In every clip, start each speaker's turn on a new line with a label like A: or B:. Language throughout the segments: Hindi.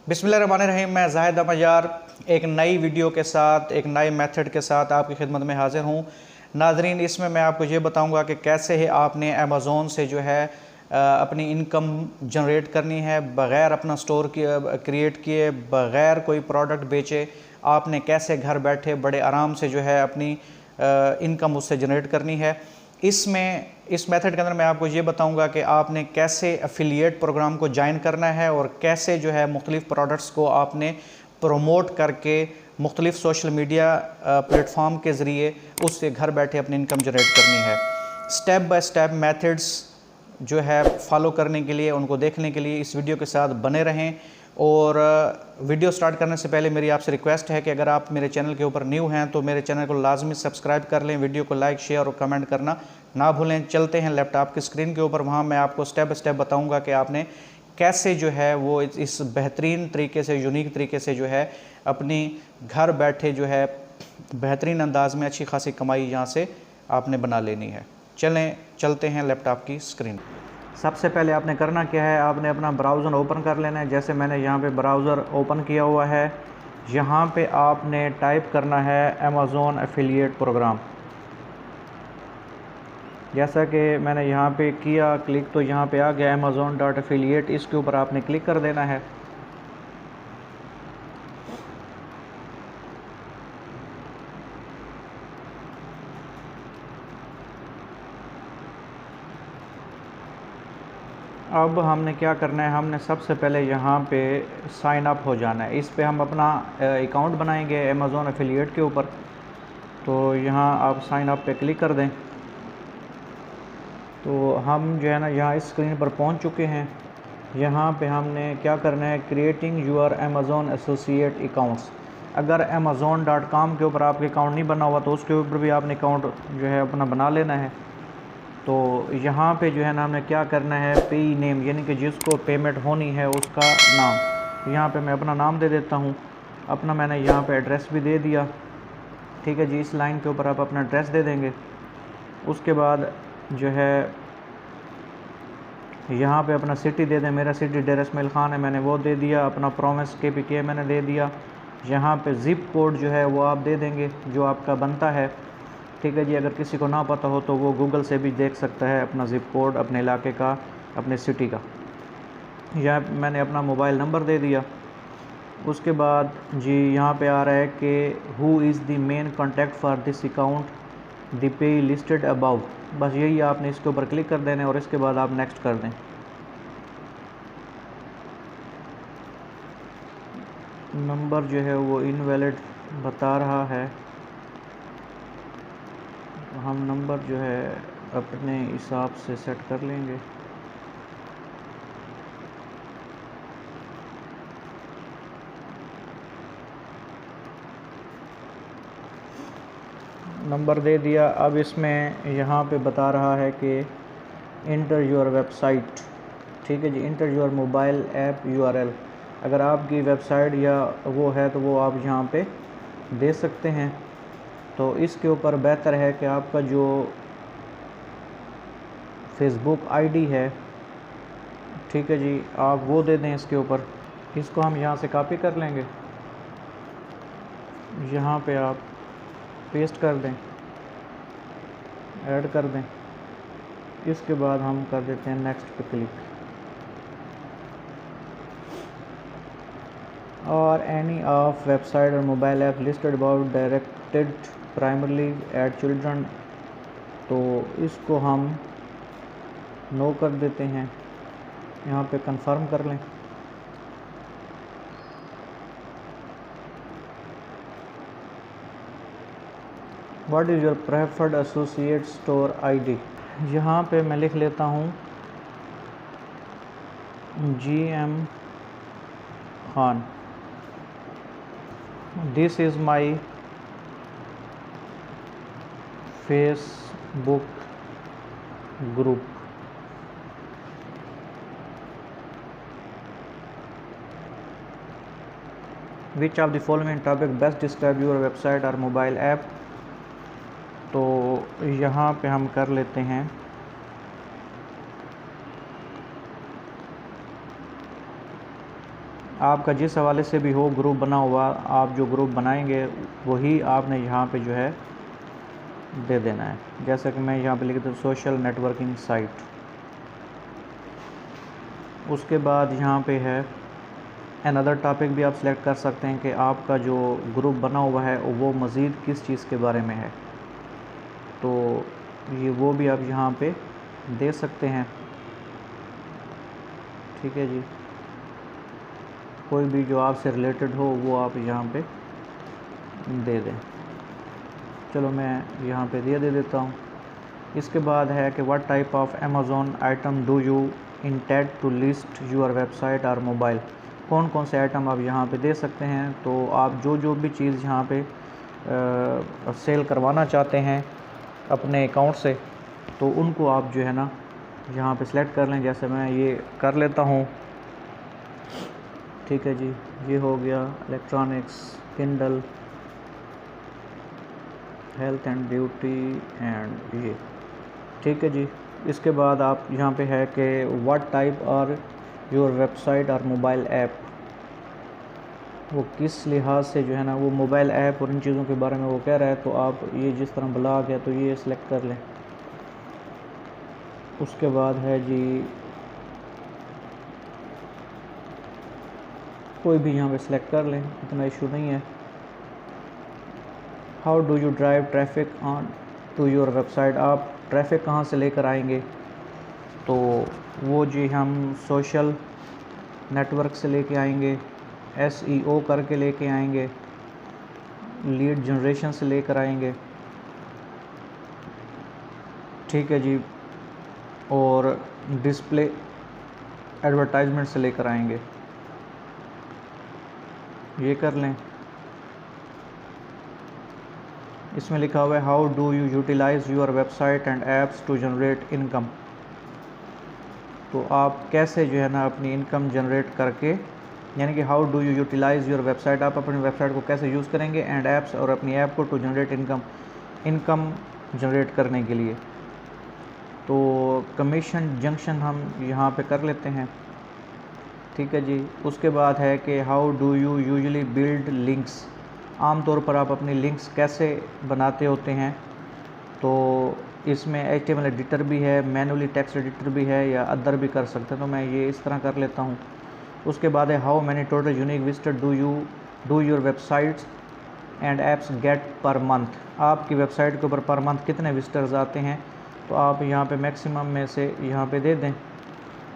A: बिस्मिल्लाहिर्रहमानिर्रहीम। मैं जाहिद अहमद यार एक नई वीडियो के साथ, एक नए मेथड के साथ आपकी खिदमत में हाज़िर हूँ। नाजरीन, इसमें मैं आपको ये बताऊँगा कि कैसे ही आपने अमेज़ोन से जो है अपनी इनकम जनरेट करनी है बग़ैर अपना स्टोर क्रिएट किए, बग़ैर कोई प्रोडक्ट बेचे। आपने कैसे घर बैठे बड़े आराम से जो है अपनी इनकम उससे जनरेट करनी है। इस मेथड के अंदर मैं आपको ये बताऊंगा कि आपने कैसे एफिलिएट प्रोग्राम को ज्वाइन करना है और कैसे जो है मुख्तलिफ़ प्रोडक्ट्स को आपने प्रमोट करके मुख्तलिफ़ सोशल मीडिया प्लेटफॉर्म के ज़रिए उससे घर बैठे अपनी इनकम जनरेट करनी है। स्टेप बाय स्टेप मेथड्स जो है फॉलो करने के लिए, उनको देखने के लिए इस वीडियो के साथ बने रहें। और वीडियो स्टार्ट करने से पहले मेरी आपसे रिक्वेस्ट है कि अगर आप मेरे चैनल के ऊपर न्यू हैं तो मेरे चैनल को लाजमी सब्सक्राइब कर लें, वीडियो को लाइक, शेयर और कमेंट करना ना भूलें। चलते हैं लैपटॉप की स्क्रीन के ऊपर, वहाँ मैं आपको स्टेप बाय स्टेप बताऊँगा कि आपने कैसे जो है वो इस बेहतरीन तरीके से, यूनिक तरीके से जो है अपनी घर बैठे जो है बेहतरीन अंदाज में अच्छी खासी कमाई यहाँ से आपने बना लेनी है। चलते हैं लैपटॉप की स्क्रीन। सबसे पहले आपने करना क्या है, आपने अपना ब्राउज़र ओपन कर लेना है। जैसे मैंने यहाँ पे ब्राउज़र ओपन किया हुआ है, यहाँ पे आपने टाइप करना है अमेज़ोन एफिलिएट प्रोग्राम। जैसा कि मैंने यहाँ पे किया क्लिक तो यहाँ पे आ गया amazon.affiliate। इसके ऊपर आपने क्लिक कर देना है। अब हमने क्या करना है, हमने सबसे पहले यहाँ पे साइन अप हो जाना है। इस पे हम अपना अकाउंट बनाएंगे अमेज़ोन एफिलिएट के ऊपर। तो यहाँ आप साइन अप पे क्लिक कर दें तो हम जो है ना यहाँ इस स्क्रीन पर पहुँच चुके हैं। यहाँ पे हमने क्या करना है, creating your Amazon associate accounts. अगर amazon.com के ऊपर आपके अकाउंट नहीं बना हुआ तो उसके ऊपर भी आपने अकाउंट जो है अपना बना लेना है। तो यहाँ पे जो है ना हमने क्या करना है, पे नेम यानी कि जिसको पेमेंट होनी है उसका नाम। यहाँ पे मैं अपना नाम दे देता हूँ। अपना मैंने यहाँ पे एड्रेस भी दे दिया। ठीक है जी, इस लाइन के ऊपर आप अपना एड्रेस दे देंगे। उसके बाद जो है यहाँ पे अपना सिटी दे दें। मेरा सिटी डेर इस्माइल ख़ान है, मैंने वो दे दिया। अपना प्रोमिस KPK मैंने दे दिया। यहाँ पे ज़िप कोड जो है वो आप दे देंगे जो आपका बनता है। ठीक है जी, अगर किसी को ना पता हो तो वो गूगल से भी देख सकता है अपना ज़िप कोड अपने इलाके का, अपने सिटी का। यहाँ मैंने अपना मोबाइल नंबर दे दिया। उसके बाद जी यहाँ पे आ रहा है कि who is the main contact for this account the pay listed above. बस यही आपने इसके ऊपर क्लिक कर देना और इसके बाद आप नेक्स्ट कर दें। नंबर जो है वो इनवैलिड बता रहा है। हम नंबर जो है अपने हिसाब से सेट कर लेंगे। नंबर दे दिया। अब इसमें यहाँ पे बता रहा है कि इंटर योर वेबसाइट। ठीक है जी, enter your mobile app URL। अगर आपकी वेबसाइट या वो है तो वो आप यहाँ पे दे सकते हैं। तो इसके ऊपर बेहतर है कि आपका जो फेसबुक ID है, ठीक है जी, आप वो दे दें इसके ऊपर। इसको हम यहाँ से कॉपी कर लेंगे, यहाँ पे आप पेस्ट कर दें, ऐड कर दें। इसके बाद हम कर देते हैं नेक्स्ट पे क्लिक। और एनी ऑफ वेबसाइट और mobile app listed about directed primarily at children. तो इसको हम नो कर देते हैं, यहाँ पे कंफर्म कर लें। What is your preferred associate store ID। यहाँ पे मैं लिख लेता हूँ GM Khan. This is my Facebook group. Which of the following topic best describe your website और मोबाइल ऐप। तो यहाँ पे हम कर लेते हैं आपका जिस हवाले से भी हो ग्रुप बना हुआ, आप जो ग्रुप बनाएंगे वही आपने यहाँ पे जो है दे देना है। जैसा कि मैं यहाँ पे लिख दूँ सोशल नेटवर्किंग साइट। उसके बाद यहाँ पे है अनदर टॉपिक भी आप सेलेक्ट कर सकते हैं कि आपका जो ग्रुप बना हुआ है वो मज़ीद किस चीज़ के बारे में है, तो ये वो भी आप यहाँ पे दे सकते हैं। ठीक है जी, कोई भी जो आपसे रिलेटेड हो वो आप यहाँ पे दे दें। चलो मैं यहाँ पे दे देता हूँ। इसके बाद है कि what type of Amazon item do you intend to list your website और मोबाइल। कौन कौन से आइटम आप यहाँ पे दे सकते हैं। तो आप जो भी चीज़ यहाँ पे सेल करवाना चाहते हैं अपने अकाउंट से, तो उनको आप जो है ना यहाँ पे सिलेक्ट कर लें। जैसे मैं ये कर लेता हूँ। ठीक है जी, ये हो गया electronics, Kindle, health and beauty and ये। ठीक है जी, इसके बाद आप यहाँ पे है कि what type are your website और मोबाइल ऐप, वो किस लिहाज से जो है ना वो मोबाइल ऐप और इन चीज़ों के बारे में वो कह रहा है। तो आप ये जिस तरह ब्लॉग है तो ये सिलेक्ट कर लें। उसके बाद है जी कोई भी यहाँ पे सिलेक्ट कर लें, इतना इशू नहीं है। How do you drive traffic on to your website, आप ट्रैफिक कहाँ से लेकर आएंगे। तो वो जी हम सोशल नेटवर्क से लेके आएंगे, SEO करके लेके आएंगे, लीड जनरेशन से लेकर आएंगे। ठीक है जी, और डिस्प्ले एडवर्टाइजमेंट से लेकर आएंगे, ये कर लें। इसमें लिखा हुआ है how do you utilise your website and apps to generate income, तो आप कैसे जो है ना अपनी इनकम जनरेट करके, यानी कि how do you utilise your website, आप अपनी वेबसाइट को कैसे यूज़ करेंगे, एंड ऐप्स और अपनी ऐप को टू जनरेट इनकम जनरेट करने के लिए। तो कमीशन जंक्शन हम यहाँ पे कर लेते हैं। ठीक है जी, उसके बाद है कि how do you usually build links, आमतौर पर आप अपनी लिंक्स कैसे बनाते होते हैं। तो इसमें HTML एडिटर भी है, मैनुअली टेक्स्ट एडिटर भी है, या अदर भी कर सकते हैं। तो मैं ये इस तरह कर लेता हूँ। उसके बाद है how many total unique visitor do your websites and apps get per month, आपकी वेबसाइट के ऊपर पर मंथ कितने विजिटर्स आते हैं। तो आप यहाँ पे मैक्सिमम में से यहाँ पे दे दें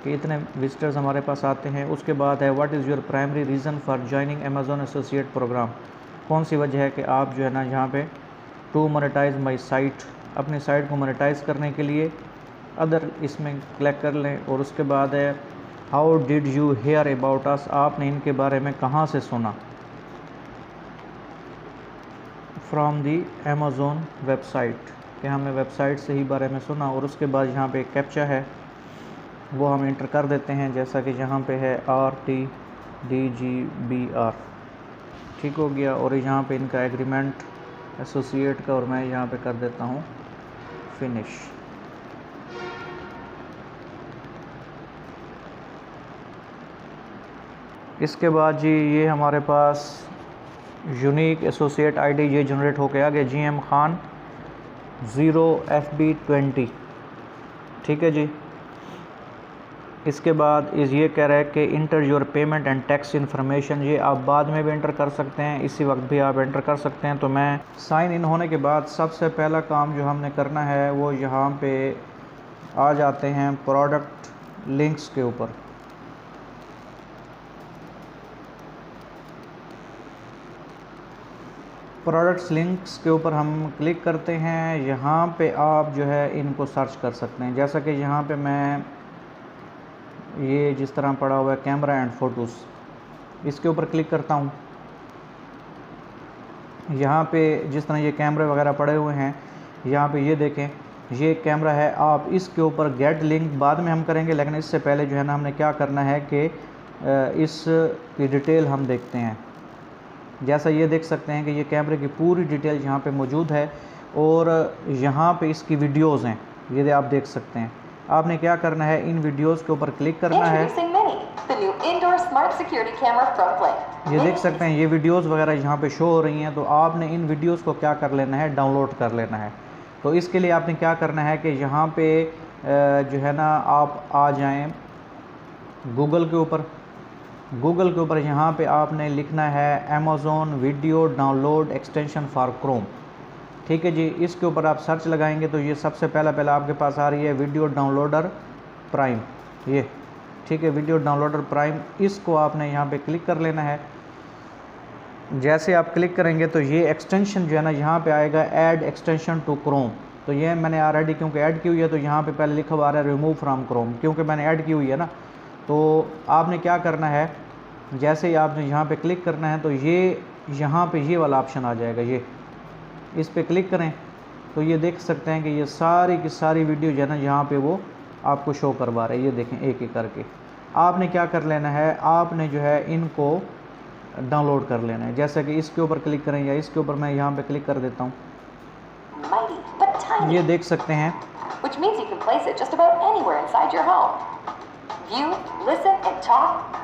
A: कि इतने विजिटर्स हमारे पास आते हैं। उसके बाद है what is your primary reason for joining Amazon associate programme, कौन सी वजह है कि आप जो है ना यहाँ पे टू मोनेटाइज माई साइट, अपनी साइट को मोनेटाइज करने के लिए अदर इसमें क्लिक कर लें। और उसके बाद है how did you hear about us, आपने इनके बारे में कहाँ से सुना, फ्रॉम दी अमेज़ॉन वेबसाइट, कि हमने वेबसाइट से ही बारे में सुना। और उसके बाद यहाँ पे एक कैप्चा है वो हम इंटर कर देते हैं, जैसा कि यहाँ पे है RTDGBR। ठीक हो गया। और यहाँ पे इनका एग्रीमेंट एसोसिएट का, और मैं यहाँ पे कर देता हूँ फिनिश। इसके बाद जी ये हमारे पास यूनिक एसोसिएट आईडी ये जनरेट होके आ गया, GM खान 0FB20। ठीक है जी। इसके बाद ये कह रहा है कि inter your payment and tax information, ये आप बाद में भी एंटर कर सकते हैं, इसी वक्त भी आप एंटर कर सकते हैं। तो मैं साइन इन होने के बाद सबसे पहला काम जो हमने करना है वो यहाँ पे आ जाते हैं प्रोडक्ट लिंक्स के ऊपर। प्रोडक्ट्स लिंक्स के ऊपर हम क्लिक करते हैं। यहाँ पे आप जो है इनको सर्च कर सकते हैं, जैसा कि यहाँ पे मैं ये जिस तरह पड़ा हुआ है कैमरा एंड फ़ोटोज़, इसके ऊपर क्लिक करता हूँ। यहाँ पे जिस तरह ये कैमरे वगैरह पड़े हुए हैं, यहाँ पे ये देखें ये कैमरा है। आप इसके ऊपर गेट लिंक बाद में हम करेंगे, लेकिन इससे पहले जो है ना हमने क्या करना है कि इस की डिटेल हम देखते हैं। जैसा ये देख सकते हैं कि ये कैमरे की पूरी डिटेल यहाँ पे मौजूद है, और यहाँ पे इसकी वीडियोज़ हैं, ये आप देख सकते हैं। आपने क्या करना है, इन वीडियोज़ के ऊपर क्लिक करना है।
B: The new indoor smart security camera from Blink.
A: ये देख सकते हैं, ये वीडियोस वगैरह यहाँ पे शो हो रही हैं, तो आपने इन वीडियोस को क्या कर लेना है, डाउनलोड कर लेना है। तो इसके लिए आपने क्या करना है कि यहाँ पे जो है ना, आप आ जाएं गूगल के ऊपर। गूगल के ऊपर यहाँ पे आपने लिखना है Amazon video download extension for Chrome. ठीक है जी, इसके ऊपर आप सर्च लगाएंगे तो ये सबसे पहला आपके पास आ रही है वीडियो डाउनलोडर प्राइम, ये ठीक है, वीडियो डाउनलोडर प्राइम। इसको आपने यहाँ पे क्लिक कर लेना है। जैसे आप क्लिक करेंगे तो ये एक्सटेंशन जो है ना, यहाँ पे आएगा ऐड एक्सटेंशन टू क्रोम। तो ये मैंने ऑलरेडी क्योंकि ऐड की हुई है, तो यहाँ पे पहले लिखा हुआ आ रहा है रिमूव फ्रॉम क्रोम, क्योंकि मैंने ऐड की हुई है ना। तो आपने क्या करना है, जैसे ही आपने यहाँ पे क्लिक करना है तो ये यहाँ पे ये वाला ऑप्शन आ जाएगा, ये इस पे क्लिक करें तो ये देख सकते हैं कि ये सारी की सारी वीडियो जो है ना, यहाँ पे वो आपको शो करवा रहे हैं। ये देखें एक एक करके। आपने क्या कर लेना है, आपने जो है इनको डाउनलोड कर लेना है। जैसे कि इसके ऊपर क्लिक करें या इसके ऊपर मैं यहाँ पे क्लिक कर देता हूँ, ये देख सकते हैं,
B: which means you can place it just about anywhere inside your home. View, listen and talk.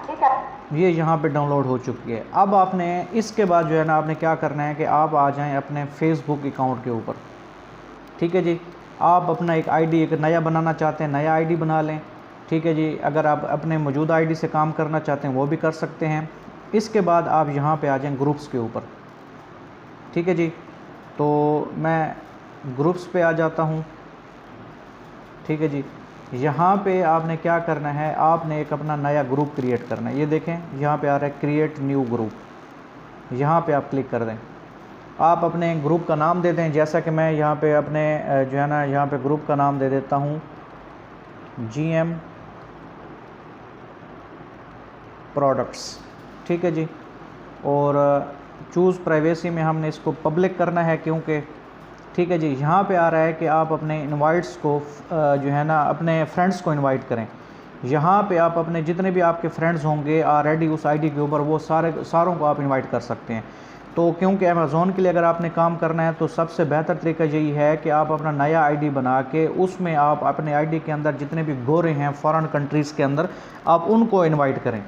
A: ये यहाँ पे डाउनलोड हो चुकी है। अब आपने इसके बाद जो है ना, आपने क्या करना है कि आप आ जाएं अपने फेसबुक अकाउंट के ऊपर। ठीक है जी, आप अपना एक आईडी एक नया बनाना चाहते हैं, नया आईडी बना लें। ठीक है जी, अगर आप अपने मौजूदा आईडी से काम करना चाहते हैं वो भी कर सकते हैं। इसके बाद आप यहाँ पे आ जाएं ग्रुप्स के ऊपर। ठीक है जी, तो मैं ग्रुप्स पे आ जाता हूँ। ठीक है जी, यहाँ पे आपने क्या करना है, आपने एक अपना नया ग्रुप क्रिएट करना है। ये देखें यहाँ पे आ रहा है क्रिएट न्यू ग्रुप, यहाँ पे आप क्लिक कर दें। आप अपने ग्रुप का नाम दे दें, जैसा कि मैं यहाँ पे अपने जो है ना, यहाँ पे ग्रुप का नाम दे देता हूँ GM प्रोडक्ट्स। ठीक है जी, और चूज़ प्राइवेसी में हमने इसको पब्लिक करना है, क्योंकि ठीक है जी, यहाँ पे आ रहा है कि आप अपने इनवाइट्स को जो है ना, अपने फ्रेंड्स को इनवाइट करें। यहाँ पे आप अपने जितने भी आपके फ्रेंड्स होंगे ऑलरेडी उस आईडी के ऊपर, वो सारों को आप इनवाइट कर सकते हैं। तो क्योंकि अमेज़ॉन के लिए अगर आपने काम करना है तो सबसे बेहतर तरीका यही है कि आप अपना नया आईडी बना के उसमें आप अपने आईडी के अंदर जितने भी गोरे हैं फॉरेन कंट्रीज़ के अंदर, आप उनको इनवाइट करें।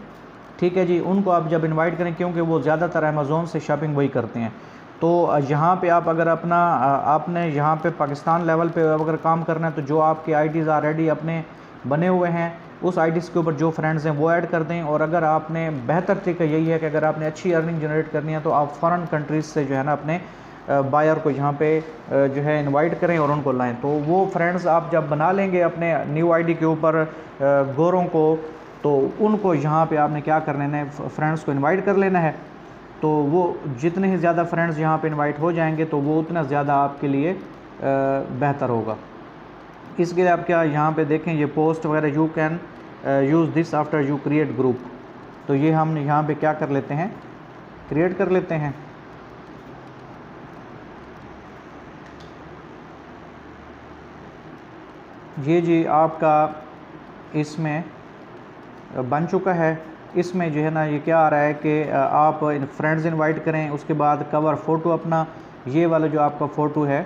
A: ठीक है जी, उनको आप जब इनवाइट करें, क्योंकि वो ज़्यादातर अमेज़ॉन से शॉपिंग वही करते हैं। तो यहाँ पे आप अगर अपना आपने यहाँ पे पाकिस्तान लेवल पे अगर काम करना है तो जो आपके आईडीज़ ऑलरेडी अपने बने हुए हैं उस आईडीज़ के ऊपर जो फ्रेंड्स हैं वो ऐड कर दें। और अगर आपने बेहतर तरीका यही है कि अगर आपने अच्छी अर्निंग जनरेट करनी है तो आप फॉरेन कंट्रीज़ से जो है ना अपने बायर को यहाँ पे जो है इनवाइट करें और उनको लाएं। तो वो फ्रेंड्स आप जब बना लेंगे अपने न्यू आईडी के ऊपर गोरों को, तो उनको यहाँ पे आपने क्या कर लेना है, फ्रेंड्स को इनवाइट कर लेना है। तो वो जितने ही ज़्यादा फ्रेंड्स यहाँ पे इनवाइट हो जाएंगे तो वो उतना ज़्यादा आपके लिए बेहतर होगा। इसके लिए आप क्या यहाँ पे देखें, ये पोस्ट वगैरह you can use this after you create group. तो ये हम यहाँ पे क्या कर लेते हैं, क्रिएट कर लेते हैं। ये जी आपका इसमें बन चुका है। इसमें जो है ना, ये क्या आ रहा है कि आप फ्रेंड्स इनवाइट करें, उसके बाद कवर फ़ोटो अपना ये वाला जो आपका फ़ोटो है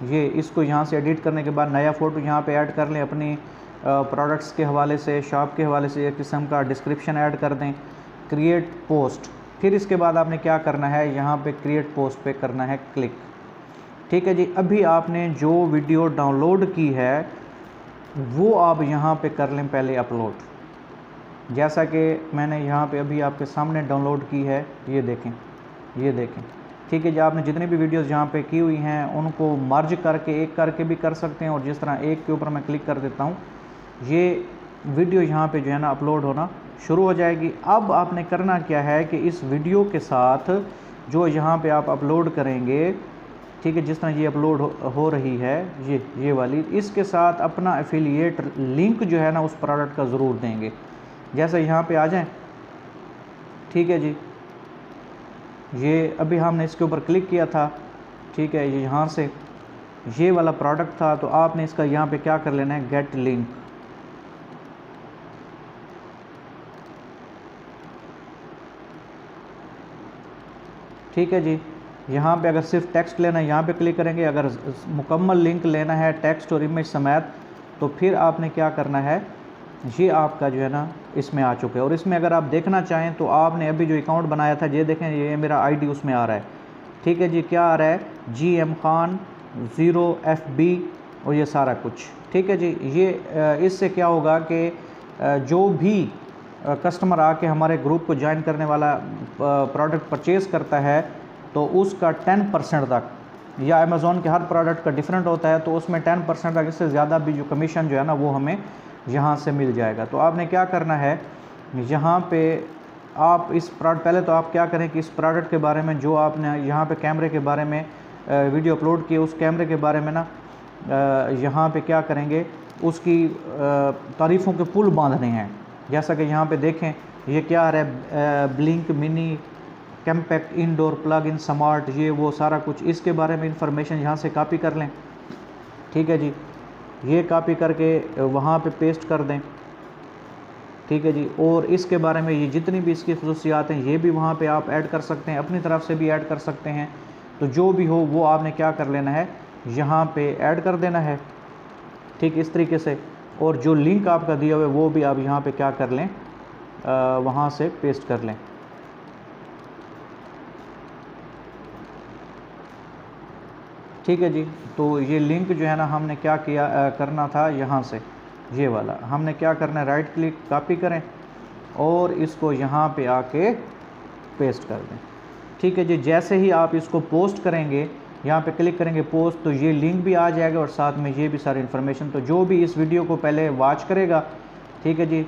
A: ये, इसको यहाँ से एडिट करने के बाद नया फ़ोटो यहाँ पे ऐड कर लें। अपनी प्रोडक्ट्स के हवाले से, शॉप के हवाले से एक किस्म का डिस्क्रिप्शन ऐड कर दें। क्रिएट पोस्ट, फिर इसके बाद आपने क्या करना है, यहाँ पे क्रिएट पोस्ट पे करना है क्लिक। ठीक है जी, अभी आपने जो वीडियो डाउनलोड की है वो आप यहाँ पे कर लें पहले अपलोड, जैसा कि मैंने यहाँ पे अभी आपके सामने डाउनलोड की है। ये देखें, ये देखें। ठीक है जी, आपने जितनी भी वीडियोस यहाँ पे की हुई हैं उनको मर्ज करके एक करके भी कर सकते हैं। और जिस तरह एक के ऊपर मैं क्लिक कर देता हूँ, ये वीडियो यहाँ पे जो है ना अपलोड होना शुरू हो जाएगी। अब आपने करना क्या है कि इस वीडियो के साथ जो यहाँ पे आप अपलोड करेंगे, ठीक है, जिस तरह ये अपलोड हो रही है ये वाली, इसके साथ अपना एफिलिएट लिंक जो है ना उस प्रोडक्ट का ज़रूर देंगे। जैसे यहाँ पे आ जाएं, ठीक है जी, ये अभी हमने इसके ऊपर क्लिक किया था। ठीक है, ये यहाँ से ये वाला प्रोडक्ट था, तो आपने इसका यहाँ पे क्या कर लेना है, गेट लिंक। ठीक है जी, यहाँ पे अगर सिर्फ टेक्स्ट लेना है यहाँ पे क्लिक करेंगे। अगर मुकम्मल लिंक लेना है टेक्स्ट और इमेज समेत, तो फिर आपने क्या करना है, ये आपका जो है ना इसमें आ चुका है। और इसमें अगर आप देखना चाहें तो आपने अभी जो अकाउंट बनाया था, ये देखें, ये मेरा आईडी उसमें आ रहा है। ठीक है जी, क्या आ रहा है, GM खान 0FB और ये सारा कुछ। ठीक है जी, ये इससे क्या होगा कि जो भी कस्टमर आके हमारे ग्रुप को ज्वाइन करने वाला प्रोडक्ट परचेज़ करता है तो उसका 10% तक, या अमेज़ॉन के हर प्रोडक्ट का डिफरेंट होता है, तो उसमें 10% तक, इससे ज़्यादा भी जो कमीशन जो है ना वो हमें यहाँ से मिल जाएगा। तो आपने क्या करना है, यहाँ पे आप इस प्रोडक्ट, पहले तो आप क्या करें कि इस प्रोडक्ट के बारे में जो आपने यहाँ पे कैमरे के बारे में वीडियो अपलोड किए, उस कैमरे के बारे में ना यहाँ पे क्या करेंगे, उसकी तारीफ़ों के पुल बांधने हैं। जैसा कि यहाँ पे देखें, ये क्या आ रहा है, blink mini compact indoor plug in smart, ये वो सारा कुछ, इसके बारे में इंफॉर्मेशन यहाँ से कॉपी कर लें। ठीक है जी, ये कॉपी करके वहाँ पे पेस्ट कर दें। ठीक है जी, और इसके बारे में ये जितनी भी इसकी खसूसियात हैं ये भी वहाँ पे आप ऐड कर सकते हैं, अपनी तरफ से भी ऐड कर सकते हैं। तो जो भी हो वो आपने क्या कर लेना है, यहाँ पे ऐड कर देना है। ठीक, इस तरीके से। और जो लिंक आपका दिया हुआ है वो भी आप यहाँ पे क्या कर लें, वहाँ से पेस्ट कर लें। ठीक है जी, तो ये लिंक जो है ना हमने क्या किया करना था, यहाँ से ये वाला हमने क्या करना है, राइट क्लिक कॉपी करें और इसको यहाँ पे आके पेस्ट कर दें। ठीक है जी, जैसे ही आप इसको पोस्ट करेंगे, यहाँ पे क्लिक करेंगे पोस्ट, तो ये लिंक भी आ जाएगा और साथ में ये भी सारी इन्फॉर्मेशन। तो जो भी इस वीडियो को पहले वॉच करेगा, ठीक है जी,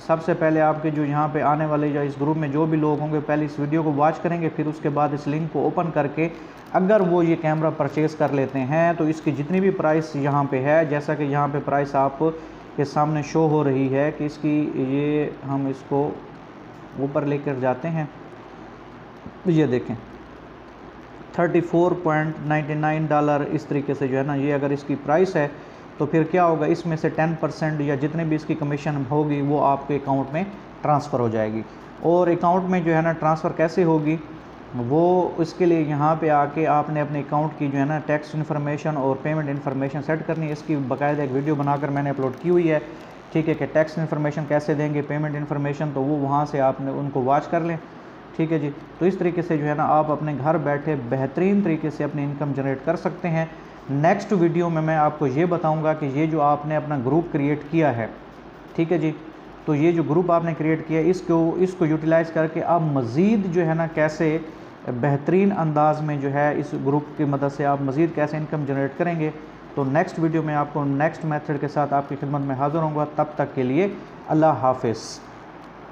A: सबसे पहले आपके जो यहाँ पे आने वाले या इस ग्रुप में जो भी लोग होंगे पहले इस वीडियो को वॉच करेंगे, फिर उसके बाद इस लिंक को ओपन करके अगर वो ये कैमरा परचेज़ कर लेते हैं तो इसकी जितनी भी प्राइस यहाँ पे है, जैसा कि यहाँ पे प्राइस आप के सामने शो हो रही है कि इसकी, ये हम इसको ऊपर लेकर जाते हैं, ये देखें $34.99 इस तरीके से जो है ना, ये अगर इसकी प्राइस है तो फिर क्या होगा, इसमें से 10% या जितने भी इसकी कमीशन होगी वो आपके अकाउंट में ट्रांसफ़र हो जाएगी। और अकाउंट में जो है ना ट्रांसफ़र कैसे होगी, वो इसके लिए यहाँ पे आके आपने अपने अकाउंट की जो है ना टैक्स इन्फॉर्मेशन और पेमेंट इन्फॉर्मेशन सेट करनी है। इसकी बाकायदा एक वीडियो बनाकर मैंने अपलोड की हुई है। ठीक है, कि टैक्स इन्फॉर्मेशन कैसे देंगे, पेमेंट इन्फॉर्मेशन, तो वो वहाँ से आपने उनको वॉच कर लें। ठीक है जी, तो इस तरीके से जो है ना आप अपने घर बैठे बेहतरीन तरीके से अपनी इनकम जनरेट कर सकते हैं। नेक्स्ट वीडियो में मैं आपको ये बताऊंगा कि ये जो आपने अपना ग्रुप क्रिएट किया है, ठीक है जी, तो ये जो ग्रुप आपने क्रिएट किया है इसको यूटिलाइज़ करके आप मज़ीद जो है ना कैसे बेहतरीन अंदाज में जो है इस ग्रुप की मदद से आप मज़ीद कैसे इनकम जनरेट करेंगे। तो नेक्स्ट वीडियो में आपको नेक्स्ट मेथड के साथ आपकी खिदमत में हाज़िर होऊंगा। तब तक के लिए अल्लाह हाफ़िज़।